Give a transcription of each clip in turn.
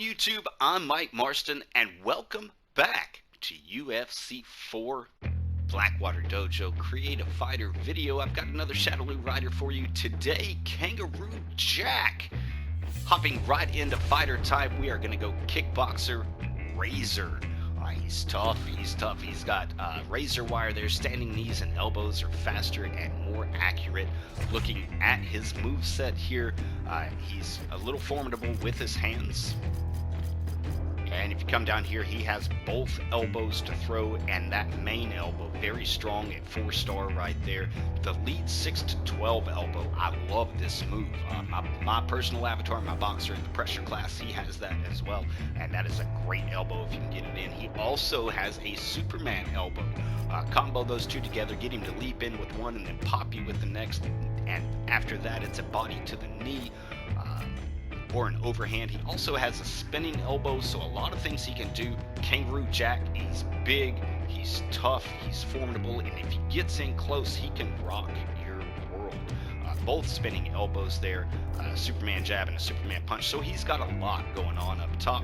YouTube, I'm Mike Marston, and welcome back to UFC4 Blackwater Dojo Creative Fighter video. I've got another Shadowloo Rider for you today, Kangaroo Jack. Hopping right into fighter type, we are going to go Kickboxer Razor. He's tough, he's got razor wire there, standing knees and elbows are faster and more accurate. Looking at his moveset here, he's a little formidable with his hands. And if you come down here, he has both elbows to throw, and that main elbow, very strong at 4-star right there. The lead 6 to 12 elbow, I love this move. My personal avatar, my boxer in the pressure class, he has that as well, and that is a great elbow if you can get it in. He also has a Superman elbow. Combo those two together, get him to leap in with one and then pop you with the next, and after that it's a body to the knee. Or an overhand. He also has a spinning elbow, so a lot of things he can do. Kangaroo Jack, he's big, he's tough, he's formidable, and if he gets in close, he can rock your world. Both spinning elbows there, Superman jab and a Superman punch, so he's got a lot going on up top.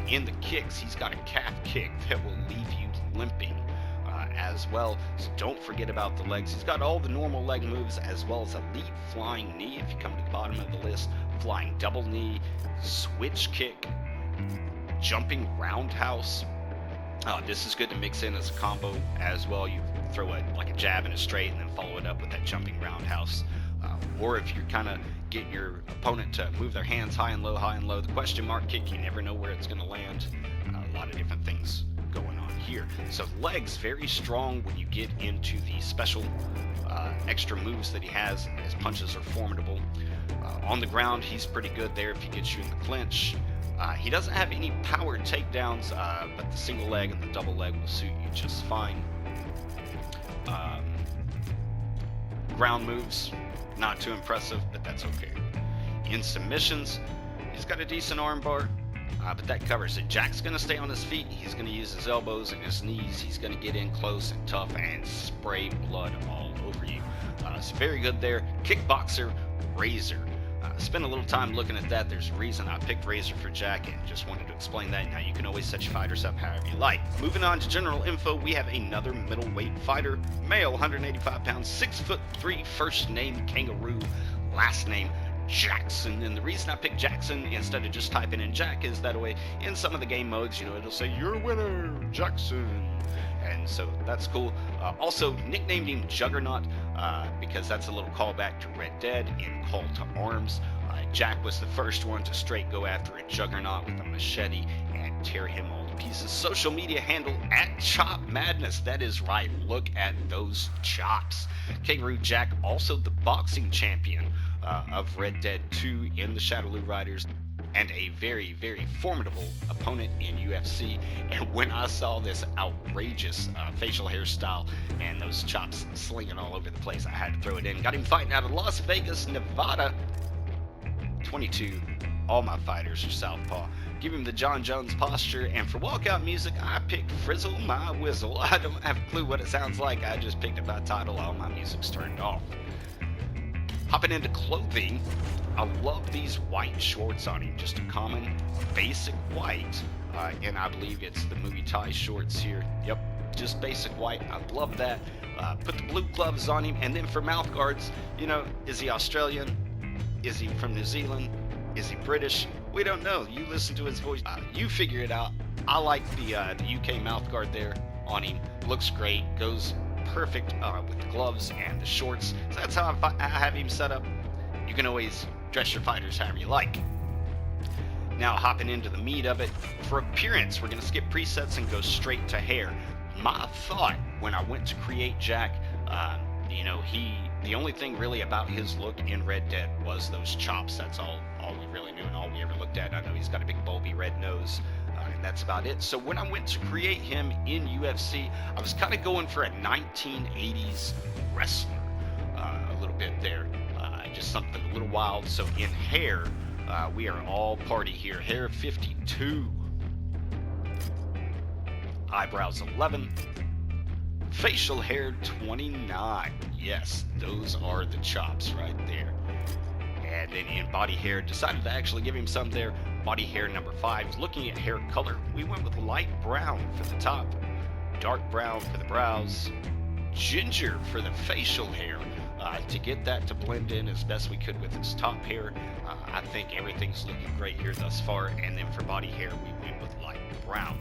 In the kicks, he's got a calf kick that will leave you limping as well, so don't forget about the legs. He's got all the normal leg moves as well as a lead flying knee if you come to the bottom of the list, flying double knee, switch kick, jumping roundhouse. This is good to mix in as a combo as well. You throw like a jab and a straight and then follow it up with that jumping roundhouse. Or if you're kind of getting your opponent to move their hands high and low, the question mark kick, you never know where it's going to land. A lot of different things going on here. So legs very strong when you get into the special extra moves that he has. His punches are formidable. On the ground, he's pretty good there if he gets you in the clinch. He doesn't have any power takedowns, but the single leg and the double leg will suit you just fine. Ground moves, not too impressive, but that's okay. In submissions, he's got a decent armbar. But that covers it. Jack's going to stay on his feet. He's going to use his elbows and his knees. He's going to get in close and tough and spray blood all over you. It's very good there. Kickboxer Razor. Spend a little time looking at that. There's a reason I picked Razor for Jack and just wanted to explain that. Now you can always set your fighters up however you like. Moving on to general info, we have another middleweight fighter. Male, 185 pounds, 6'3", first name Kangaroo, last name Jackson. And the reason I picked Jackson instead of just typing in Jack is that way in some of the game modes, you know, it'll say you're a winner, Jackson, and so that's cool. Also nicknamed him Juggernaut because that's a little callback to Red Dead in Call to Arms. Jack was the first one to straight go after a Juggernaut with a machete and tear him all to pieces. Social media handle @ChopMadness. That is right, look at those chops. Kangaroo Jack, also the boxing champion of Red Dead 2 in the Shadowloo Riders, and a very, very formidable opponent in UFC. And when I saw this outrageous facial hairstyle and those chops slinging all over the place, I had to throw it in. Got him fighting out of Las Vegas, Nevada. 22. All my fighters are southpaw. Give him the John Jones posture, and for walkout music, I picked Frizzle My Whizzle. I don't have a clue what it sounds like. I just picked it by title. All my music's turned off. Hopping into clothing, I love these white shorts on him. Just a common, basic white, and I believe it's the Muay Thai shorts here. Yep, just basic white. I love that. Put the blue gloves on him, and then for mouth guards, you know, is he Australian? Is he from New Zealand? Is he British? We don't know. You listen to his voice. You figure it out. I like the UK mouth guard there on him. Looks great. Goes perfect with the gloves and the shorts. So that's how I have him set up. You can always dress your fighters however you like. Now hopping into the meat of it, for appearance, we're going to skip presets and go straight to hair. My thought when I went to create Jack, you know, the only thing really about his look in Red Dead was those chops. That's all we really knew and all we ever looked at. I know he's got a big bulby red nose, and that's about it. So when I went to create him in UFC, I was kind of going for a 1980s wrestler, a little bit there, just something a little wild. So in hair, we are all party here. Hair 52, eyebrows 11, facial hair 29. Yes, those are the chops right there. And then in body hair, decided to actually give him some there. Body hair number 5. Looking at hair color, we went with light brown for the top, dark brown for the brows, ginger for the facial hair, to get that to blend in as best we could with his top hair. I think everything's looking great here thus far. And then for body hair, we went with light brown.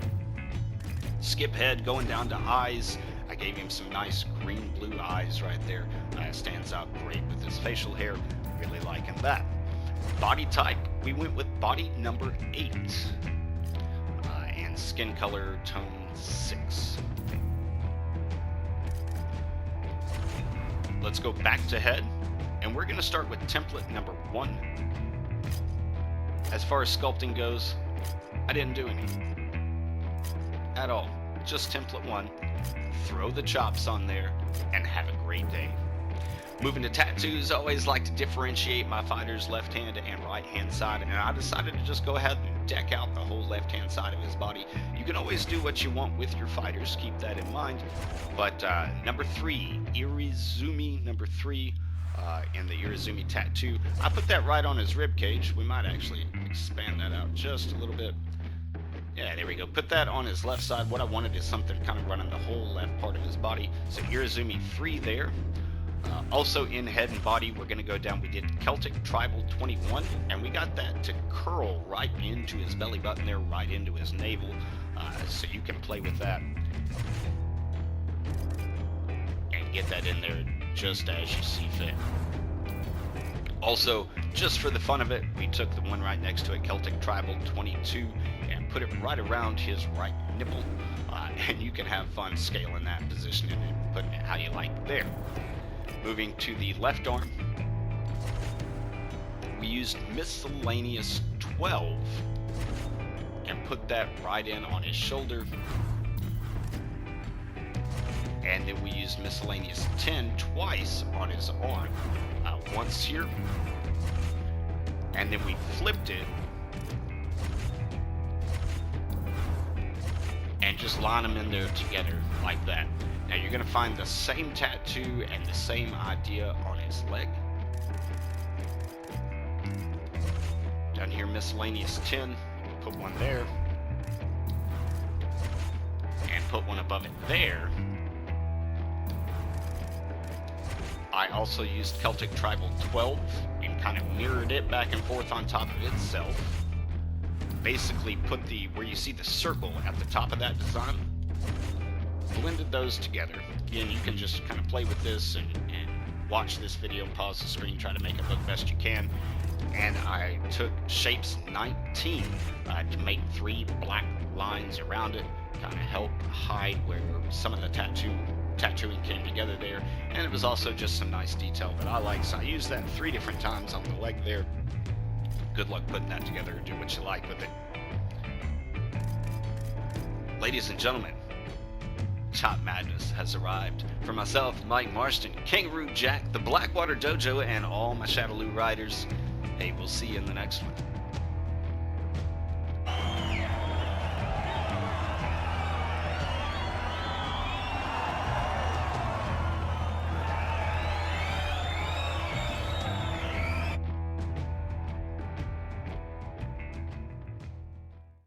Skip head, going down to eyes. I gave him some nice green blue eyes right there. Stands out great with his facial hair. Really liking that. Body type, we went with body number 8. And skin color tone 6. Let's go back to head, and we're going to start with template number 1. As far as sculpting goes, I didn't do any at all. Just template 1. Throw the chops on there and have a great day. Moving to tattoos, I always like to differentiate my fighter's left hand and right hand side, and I decided to just go ahead and deck out the whole left hand side of his body. You can always do what you want with your fighters, keep that in mind. But number 3, Irizumi number 3, in the Irizumi tattoo, I put that right on his rib cage. We might actually expand that out just a little bit. Yeah, there we go. Put that on his left side. What I wanted is something kind of running the whole left part of his body. So Irizumi 3 there. Also in head and body, we're going to go down. We did Celtic Tribal 21, and we got that to curl right into his belly button there, right into his navel. So you can play with that and get that in there just as you see fit. Also, just for the fun of it, we took the one right next to it, Celtic Tribal 22, and put it right around his right nipple. And you can have fun scaling that, positioning it, putting it how you like there. Moving to the left arm, we used Miscellaneous 12 and put that right in on his shoulder. And then we used Miscellaneous 10 twice on his arm. Once here, and then we flipped it and just line them in there together like that. Now you're going to find the same tattoo and the same idea on his leg. Down here, Miscellaneous 10, put one there, and put one above it there. I also used Celtic Tribal 12 and kind of mirrored it back and forth on top of itself. Basically put where you see the circle at the top of that design, blended those together. Again, you can just kind of play with this and watch this video, pause the screen, try to make it look best you can. And I took Shapes 19 to make 3 black lines around it, kind of help hide where some of the tattooing came together there. And it was also just some nice detail that I like, so I used that 3 different times on the leg there. Good luck putting that together. Do what you like with it. Ladies and gentlemen, Chop Madness has arrived. For myself, Mike Marston, Kangaroo Jack, the Blackwater Dojo, and all my Shadaloo riders, hey, we'll see you in the next one.